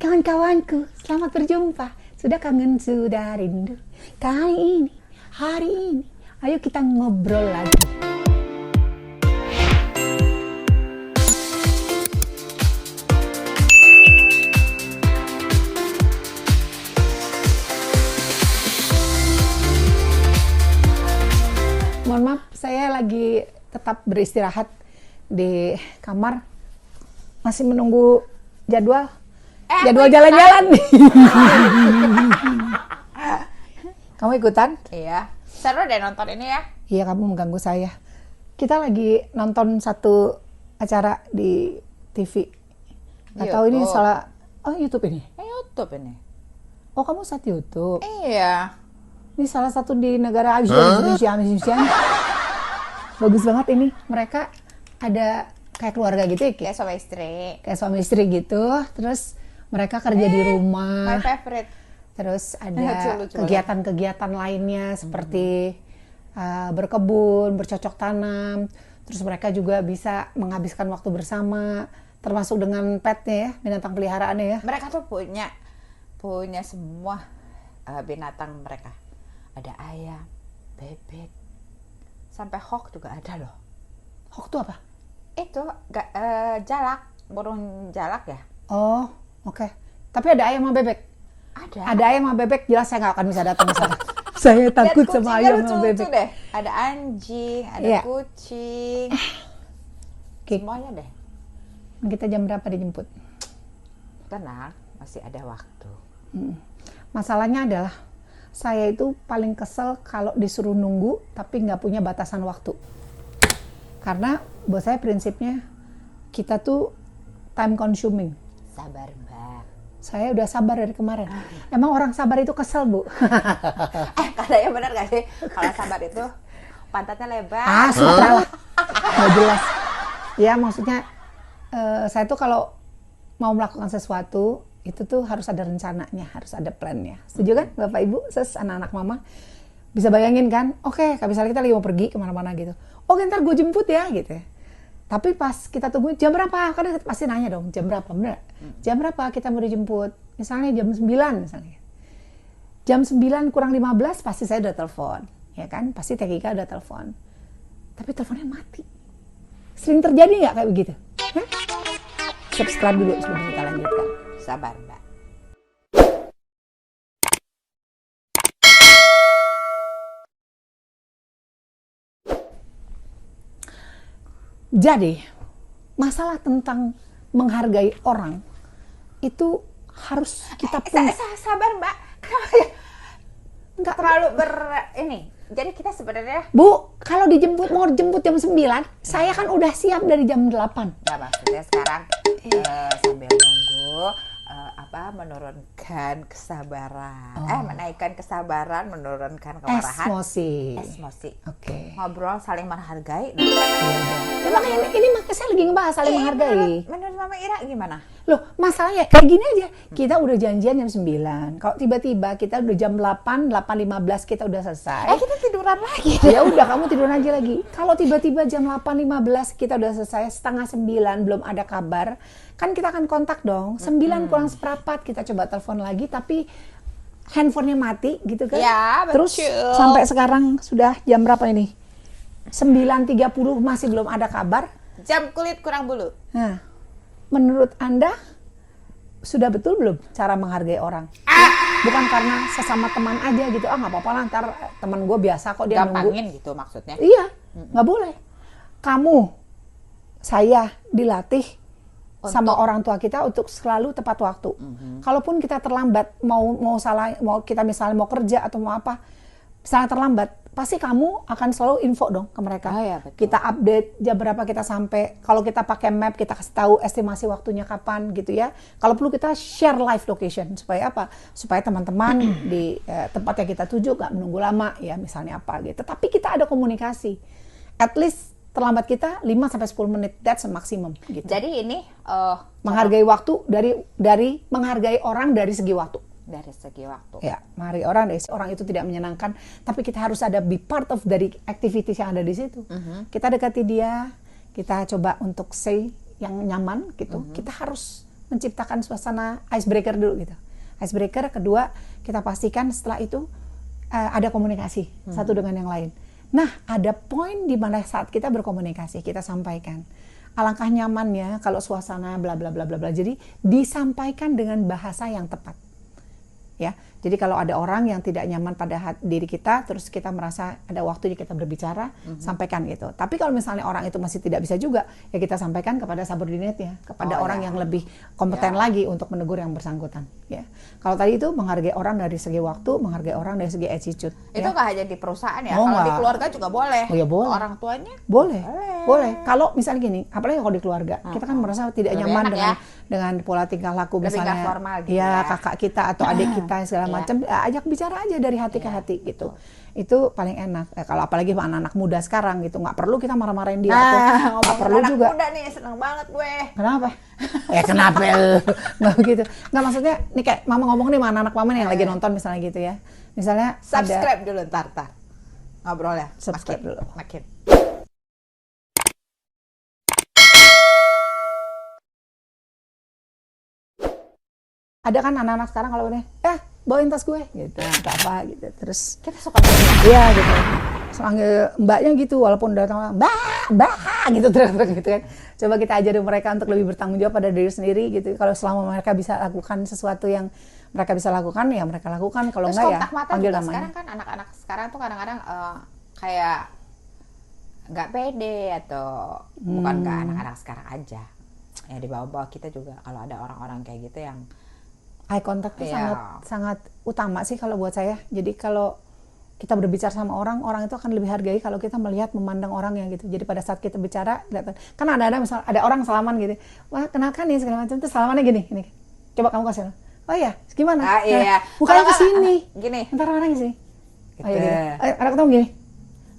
Kawan-kawanku, selamat berjumpa. Sudah kangen, sudah rindu. Kali ini, hari ini, ayo kita ngobrol lagi. Mohon maaf, saya lagi tetap beristirahat di kamar. Masih menunggu jadwal jalan-jalan nih. Kamu ikutan? Iya. Seru deh nonton ini ya. Iya, kamu mengganggu saya. Kita lagi nonton satu acara di TV. Nggak tahu ini salah. Oh, YouTube ini? YouTube ini. Oh, kamu saat YouTube? Iya. Ini salah satu di negara Indonesia. Bagus banget ini. Mereka ada kayak keluarga gitu ya? Kayak suami istri. Kayak suami istri gitu. Terus mereka kerja di rumah. My favorite. Terus ada Lucu kegiatan-kegiatan lainnya seperti berkebun, bercocok tanam. Terus mereka juga bisa menghabiskan waktu bersama, termasuk dengan petnya ya, binatang peliharaannya ya. Mereka tuh punya semua binatang mereka. Ada ayam, bebek, sampai hawk juga ada loh. Hawk itu apa? Itu jalak, burung jalak ya. Oh, oke. Tapi ada ayam sama bebek? Ada ayam sama bebek, jelas saya nggak akan bisa datang ke sana. Saya takut sama ayam sama bebek. Deh. Ada anjing, ada kucing. Semuanya deh. Kita jam berapa dijemput? Tenang, masih ada waktu. Masalahnya adalah, saya itu paling kesel kalau disuruh nunggu, tapi nggak punya batasan waktu. Karena buat saya prinsipnya, kita tuh time consuming. Sabar mbak. Saya udah sabar dari kemarin. Emang orang sabar itu kesel, Bu? Katanya benar gak sih? Kalau sabar itu pantatnya lebar. Sudah lah. Nggak jelas. Ya maksudnya, saya tuh kalau mau melakukan sesuatu, itu tuh harus ada rencananya, harus ada plannya. Setuju kan Bapak Ibu, anak-anak Mama? Bisa bayangin kan? Oke, misalnya kita lagi mau pergi kemana-mana gitu. Oke, ntar gue jemput ya gitu ya. Tapi pas kita tunggu jam berapa? Karena pasti nanya dong, jam berapa? Bener? Jam berapa kita mau dijemput? Misalnya jam 9 misalnya. Jam 9 kurang 15 pasti saya udah telepon. Ya kan? Pasti Tekika udah telepon. Tapi teleponnya mati. Sering terjadi nggak kayak begitu? Hah? Subscribe dulu sebelum kita lanjutkan. Sabar mbak. Jadi, masalah tentang menghargai orang itu harus kita punya. Sabar mbak, kenapa ya? Nggak terlalu ini. Jadi kita sebenarnya Bu, kalau mau dijemput jam 9, saya kan udah siap dari jam 8. Nggak, maksudnya sekarang sambil nunggu menurunkan kesabaran. Menaikkan kesabaran, menurunkan kemarahan. Emosi. Oke. Ngobrol saling menghargai. Coba ini makanya saya lagi ngebahas saling menghargai. Menurut Mama Ira gimana? Loh, masalahnya kayak gini aja. Kita udah janjian jam 9. Kalau tiba-tiba kita udah jam 8, 8.15 kita udah selesai. Kita tiduran lagi. Ya udah, kamu tiduran aja lagi. Kalau tiba-tiba jam 8.15 kita udah selesai, setengah 9 belum ada kabar, kan kita akan kontak dong. 9 kurang seperempat kita coba telepon lagi, tapi handphonenya mati gitu kan. Ya, betul. Terus sampai sekarang sudah jam berapa ini? 9.30 masih belum ada kabar. Jam kulit kurang bulu. Nah, menurut Anda sudah betul belum cara menghargai orang? Bukan karena sesama teman aja gitu. Nggak apa-apa lah, ntar teman gue biasa kok dia gampangin nunggu. gitu maksudnya. Iya, nggak boleh. Saya dilatih sama orang tua kita untuk selalu tepat waktu. Kalaupun kita terlambat, mau kita misalnya mau kerja atau mau apa, misalnya terlambat, pasti kamu akan selalu info dong ke mereka. Ya, kita update jam berapa kita sampai. Kalau kita pakai map, kita kasih tahu estimasi waktunya kapan gitu ya. Kalau perlu kita share live location supaya apa? Supaya teman-teman di tempat yang kita tuju nggak menunggu lama ya, misalnya apa gitu. Tapi kita ada komunikasi. At least terlambat kita 5-10 menit, that's a maximum gitu. Jadi ini menghargai waktu dari menghargai orang dari segi waktu. Dari segi waktu. Ya, menghargai orang itu tidak menyenangkan, tapi kita harus ada be part of dari activities yang ada di situ. Kita dekati dia, kita coba untuk say yang nyaman gitu. Kita harus menciptakan suasana icebreaker dulu gitu. Icebreaker, kedua kita pastikan setelah itu ada komunikasi satu dengan yang lain. Nah, ada poin di mana saat kita berkomunikasi, kita sampaikan. Alangkah nyamannya kalau suasana bla bla bla bla bla. Jadi disampaikan dengan bahasa yang tepat. Ya. Jadi kalau ada orang yang tidak nyaman pada diri kita, terus kita merasa ada waktunya kita berbicara, sampaikan gitu. Tapi kalau misalnya orang itu masih tidak bisa juga, ya kita sampaikan kepada subordinate-nya, kepada orang yang lebih kompeten lagi untuk menegur yang bersangkutan. Ya. Kalau tadi itu menghargai orang dari segi waktu, menghargai orang dari segi attitude. Itu nggak hanya di perusahaan ya, Oh, kalau di nggak. keluarga juga boleh. Oh ya boleh. Orang tuanya Boleh. Kalau misalnya gini, apalagi kalau di keluarga, kita kan merasa tidak Lebih nyaman enak dengan pola tingkah laku Lebih misalnya, nggak formal gitu ya. kakak kita atau adik kita segala macam, ajak bicara aja dari hati ke hati gitu. Itu paling enak. Kalau apalagi anak-anak muda sekarang gitu, nggak perlu kita marah-marahin dia. Nggak perlu anak juga. muda nih, seneng banget gue. Kenapa? Kenapa lu? Nggak begitu. Nggak, maksudnya, nih kayak mama ngomong nih sama anak mama nih yang lagi nonton misalnya gitu ya. Misalnya Subscribe dulu ntar. Ngobrol ya. Subscribe dulu. Makin. Ada kan anak-anak sekarang kalau udah, bawain tas gue gitu, atau apa gitu. Terus Kita suka banget. iya gitu. Panggil mbaknya gitu, walaupun datang mbak gitu terus gitu kan. Coba kita ajarin mereka untuk lebih bertanggung jawab pada diri sendiri gitu. Kalau selama mereka bisa lakukan sesuatu yang mereka bisa lakukan, ya mereka lakukan. Kalau Terus enggak ya kontak mata panggil juga namanya. sekarang kan anak-anak sekarang tuh kadang-kadang kayak nggak pede atau bukan nggak anak-anak sekarang aja. Ya di bawah-bawah kita juga kalau ada orang-orang kayak gitu yang Eye contact itu Iya. sangat utama sih kalau buat saya. Jadi kalau kita berbicara sama orang, orang itu akan lebih hargai kalau kita melihat, memandang orangnya gitu. Jadi pada saat kita bicara, kan ada misal ada orang salaman gitu, wah kenalkan nih segala macam, itu salamannya gini. Coba kamu kasih. Oh iya, gimana? Iya. Bukannya Kalau ke sini. gini. Ntar orangnya sini. Gitu. Oh iya, gini. Ada ketemu gini.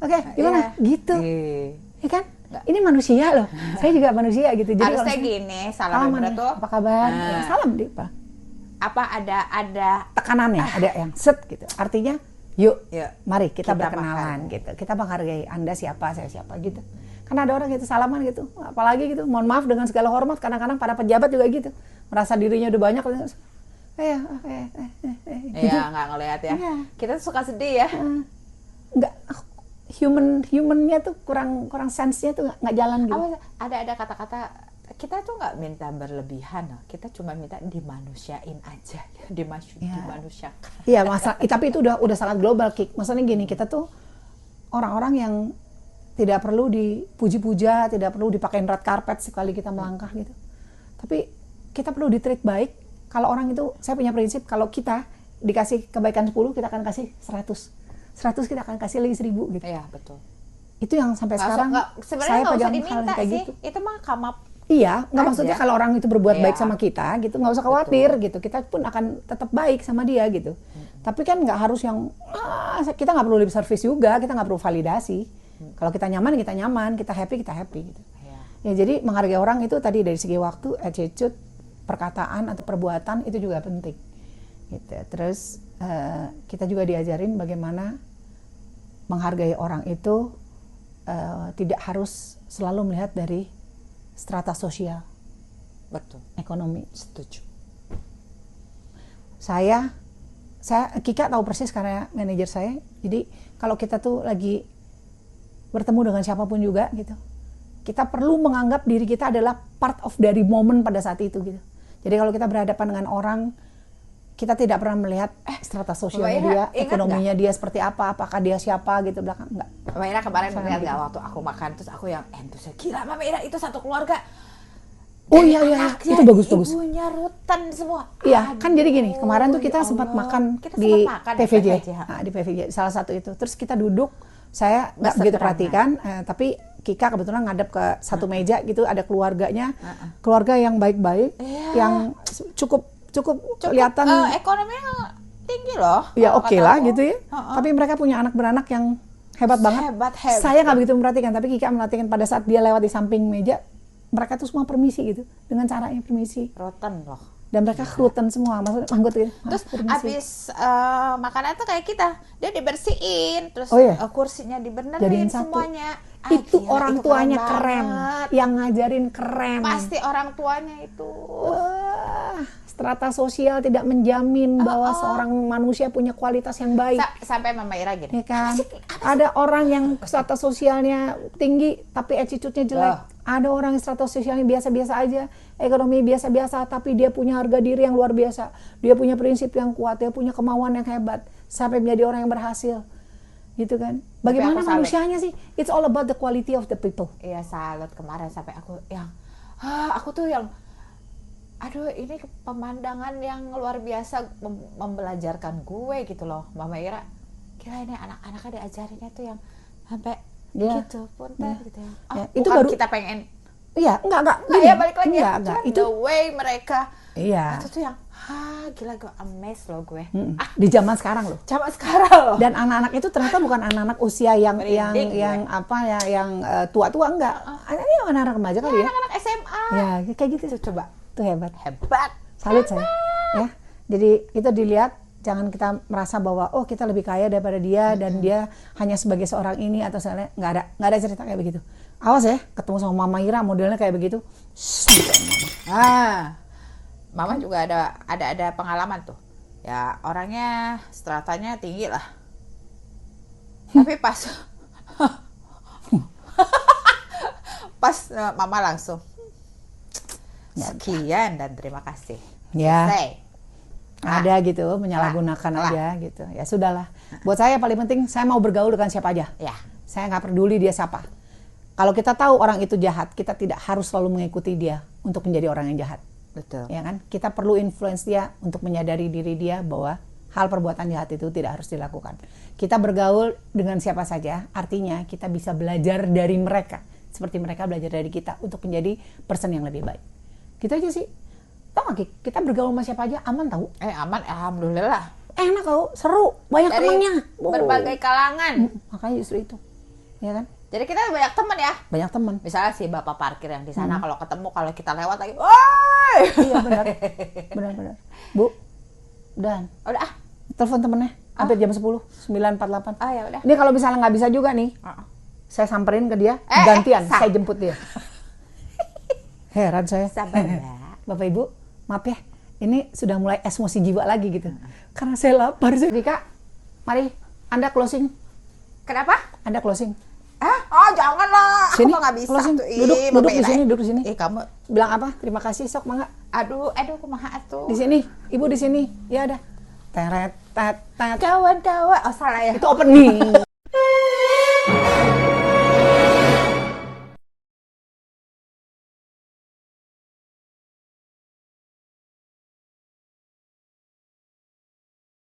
Oke, gimana? Iya. Gitu. Iya. Ya kan? Ini manusia loh. Saya juga manusia gitu. Jadi Harusnya kalau gini, salam salaman bener ya, tuh. apa kabar? Ya, salam di apa? Apa ada Tekanannya ada yang set gitu. Artinya yuk, mari kita Kita berkenalan gitu. Kita menghargai Anda siapa, saya siapa gitu. Karena ada orang gitu salaman gitu. Apalagi gitu, mohon maaf dengan segala hormat, kadang-kadang para pejabat juga gitu. Merasa dirinya udah banyak gitu. Iya, nggak ngelihat ya. Iya. Kita suka sedih ya. Enggak, humannya tuh kurang sense-nya tuh nggak jalan gitu. Ada kata-kata kita tuh nggak minta berlebihan, kita cuma minta dimanusiain aja, dimanusiakan. Iya, tapi itu udah sangat global, Kik. Maksudnya gini, kita tuh orang-orang yang tidak perlu dipuji-puja, tidak perlu dipakein red carpet sekali kita melangkah gitu. Tapi kita perlu di-treat baik. Kalau orang itu, saya punya prinsip, kalau kita dikasih kebaikan 10, kita akan kasih 100. 100 kita akan kasih lagi 1000 gitu. Iya, betul. Itu yang sampai sekarang sebenarnya saya nggak usah pegang hal diminta kayak sih. gitu. Itu mah kamap. Iya, nggak maksudnya kalau orang itu berbuat baik Iya. sama kita gitu, nggak usah khawatir gitu. Kita pun akan tetap baik sama dia gitu. Tapi kan nggak harus yang kita nggak perlu lip service juga, kita nggak perlu validasi. Kalau kita nyaman, kita happy gitu. Iya. Ya jadi menghargai orang itu tadi dari segi waktu, attitude, perkataan atau perbuatan itu juga penting. Gitu. Terus kita juga diajarin bagaimana menghargai orang itu tidak harus selalu melihat dari strata sosial, Betul. ekonomi. Setuju. Saya Kika tahu persis karena manajer saya. Jadi kalau kita tuh lagi bertemu dengan siapapun juga gitu, kita perlu menganggap diri kita adalah part of dari momen pada saat itu gitu. Jadi kalau kita berhadapan dengan orang, kita tidak pernah melihat strata sosialnya dia, ekonominya dia seperti apa, apakah dia siapa gitu belakang, enggak. Mbak Ira kemarin melihat nggak waktu aku makan, terus aku yang entusias, gila Mbak Ira itu satu keluarga. Oh iya, itu bagus. Ibunya rutan semua. Iya, kan jadi gini, kemarin tuh kita sempat makan di PVJ, di PVJ, salah satu itu. Terus kita duduk, saya nggak begitu perhatikan, tapi Kika kebetulan ngadep ke satu meja gitu, ada keluarganya, keluarga yang baik-baik, yang cukup kelihatan ekonominya tinggi loh. ya oke lah gitu ya. Tapi mereka punya anak beranak yang hebat banget. Hebat. Saya nggak begitu memperhatikan, tapi Kika merhatikan pada saat dia lewat di samping meja, mereka tuh semua permisi gitu, dengan caranya permisi. Rotan loh. Dan mereka kerutan semua, maksudnya manggut gitu. Terus permisi. abis makanan tuh kayak kita, dia dibersihin, terus kursinya Jadiin dibenerin satu. semuanya. Itu gila, orang itu tuanya keren keren, banget. yang ngajarin keren. Pasti orang tuanya itu. Strata sosial tidak menjamin bahwa seorang manusia punya kualitas yang baik. Sampai Mama Ira gini. Ya kan? Ada orang yang strata sosialnya tinggi tapi attitude-nya jelek. Ada orang yang strata sosialnya biasa-biasa aja, ekonomi biasa-biasa tapi dia punya harga diri yang luar biasa. Dia punya prinsip yang kuat, dia punya kemauan yang hebat sampai menjadi orang yang berhasil. Gitu kan? Bagaimana manusianya sih? It's all about the quality of the people. Iya, salut kemarin sampai aku tuh yang aduh, ini pemandangan yang luar biasa membelajarkan gue gitu loh, Mama Ira. Gila, ini anak-anaknya diajarinnya tuh yang sampai gitu, punten gitu ya. Itu bukan baru kita pengen. Iya, enggak. Ya balik lagi enggak. Itu the way mereka. Iya. Itu tuh yang gila, gue amazed loh gue. Di zaman sekarang loh. Zaman sekarang loh. Dan anak-anak itu ternyata bukan anak-anak usia yang tua-tua, enggak. Ini anak-anak remaja kali ya. Anak-anak SMA. Ya, kayak gitu. Coba. Itu hebat. Salut saya. Ya. Jadi itu dilihat, jangan kita merasa bahwa kita lebih kaya daripada dia dan dia hanya sebagai seorang ini atau sebenarnya nggak ada cerita kayak begitu. Awas ya, ketemu sama Mama Ira modelnya kayak begitu. Mama juga ada pengalaman tuh. Ya, orangnya stratanya tinggi lah. Tapi pas Mama langsung sekian dan terima kasih. Ya. Selesai. Ada gitu, menyalahgunakan aja gitu. Ya sudahlah. Buat saya paling penting saya mau bergaul dengan siapa aja. Ya. Saya nggak peduli dia siapa. Kalau kita tahu orang itu jahat, kita tidak harus selalu mengikuti dia untuk menjadi orang yang jahat. Betul. Ya kan? Kita perlu influence dia untuk menyadari diri dia bahwa hal perbuatan jahat itu tidak harus dilakukan. Kita bergaul dengan siapa saja, artinya kita bisa belajar dari mereka. Seperti mereka belajar dari kita untuk menjadi person yang lebih baik. Gitu aja sih. Tau gak, kita bergaul sama siapa aja aman tahu? Aman, alhamdulillah. Enak tau, seru, banyak Dari temannya. berbagai kalangan. Makanya justru itu. Ya kan? Jadi kita banyak teman ya. Banyak teman. Misalnya si bapak parkir yang di sana kalau ketemu, kalau kita lewat lagi, woi. Iya benar. Benar. Bu, dan Udah telepon temennya hampir jam 10, 9.48. ya udah. Ini kalau misalnya nggak bisa juga nih, saya samperin ke dia, gantian, saya jemput dia. Heran saya. Sabar, Mbak. Bapak Ibu, maaf ya, ini sudah mulai emosi jiwa lagi gitu. Karena saya lapar. Rika, mari Anda closing. Kenapa? Anda closing. Janganlah. Sini, Aku nggak bisa closing. tuh. Duduk di sini. Kamu Bilang apa? Terima kasih, sok mangga. aduh, kumaha tuh. Di sini, Ibu di sini. Ya ada. Teret, tet, tet. Kawan-kawan. Oh, salah ya. Itu opening.